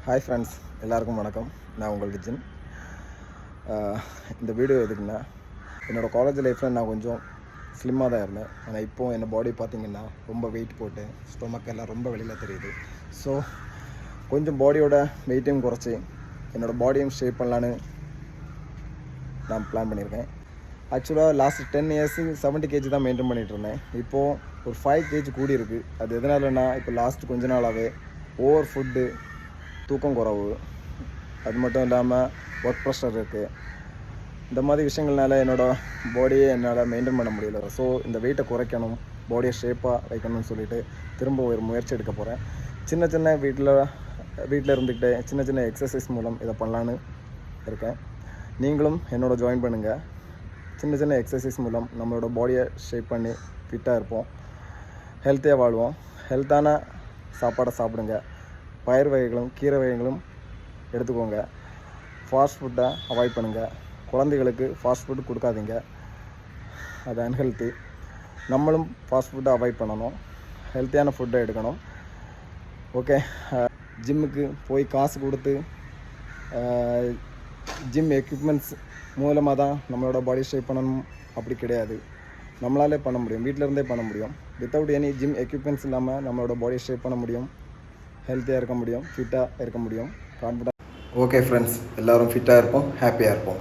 Hi friends, எல்லாருக்கும் வணக்கம். நான் உங்கள் விஜின். இந்த வீடியோ எதுக்குன்னா, என்னோடய காலேஜ் லைஃப்பில் நான் கொஞ்சம் ஸ்லிம்மாக தான் இருந்தேன். ஆனால் இப்போது என்னோடய பாடி பார்த்திங்கன்னா ரொம்ப வெயிட் போட்டு ஸ்டொமக் எல்லாம் ரொம்ப வெளியில் தெரியுது. ஸோ கொஞ்சம் பாடியோட வெயிட்டையும் குறைச்சி என்னோடய பாடியும் ஷேப் பண்ணலான்னு நான் பிளான் பண்ணியிருக்கேன். ஆக்சுவலாக லாஸ்ட் 10 இயர்ஸு 70 kg தான் மெயின்டைன் பண்ணிகிட்டு இருந்தேன். இப்போது ஒரு 5 kg கூடி இருக்குது. அது எதனாலன்னா, இப்போ லாஸ்ட் கொஞ்ச நாளாகவே ஓவர் ஃபுட்டு, தூக்கம் குறவு, அது மட்டும் இல்லாமல் ஒர்க் ப்ரெஷர் இருக்குது. இந்த மாதிரி விஷயங்கள்னால என்னோடய பாடியை என்னால் மெயின்டைன் பண்ண முடியல. ஸோ இந்த வெயிட்டை குறைக்கணும், பாடியை ஷேப்பாக வைக்கணும்னு சொல்லிட்டு திரும்ப ஒரு முயற்சி எடுக்க போகிறேன். சின்ன வீட்டில் இருந்துக்கிட்டே சின்ன எக்ஸசைஸ் மூலம் இதை பண்ணலான்னு இருக்கேன். நீங்களும் என்னோட ஜாயின் பண்ணுங்கள். சின்ன எக்ஸசைஸ் மூலம் நம்மளோட பாடியை ஷேப் பண்ணி ஃபிட்டாக இருப்போம், ஹெல்த்தியாக வாழ்வோம். ஹெல்த்தான சாப்பாடை சாப்பிடுங்க. பயிர் வகைகளும் கீரை வகைகளும் எடுத்துக்கோங்க. ஃபாஸ்ட் ஃபுட்டை அவாய்ட் பண்ணுங்கள். குழந்தைகளுக்கு ஃபாஸ்ட் ஃபுட்டு கொடுக்காதீங்க, அது அன்ஹெல்த்தி. நம்மளும் ஃபாஸ்ட் ஃபுட்டை அவாய்ட் பண்ணணும், ஹெல்த்தியான ஃபுட்டை எடுக்கணும். ஓகே, ஜிம்முக்கு போய் காசு கொடுத்து ஜிம் எக்யூப்மெண்ட்ஸ் மூலமாக தான் நம்மளோட பாடி ஷேப் பண்ணணும் அப்படி கிடையாது. நம்மளாலே பண்ண முடியும், வீட்டிலேருந்தே பண்ண முடியும். வித்தவுட் எனி ஜிம் எக்யூப்மெண்ட்ஸ் இல்லாமல் நம்மளோட பாடியை ஷேப் பண்ண முடியும், ஹெல்த்தியாக இருக்க முடியும், ஃபிட்டாக இருக்க முடியும், கான்ஃபிடன்ட். ஓகே ஃப்ரெண்ட்ஸ், எல்லோரும் ஃபிட்டாக இருப்போம், ஹாப்பியாக இருப்போம்.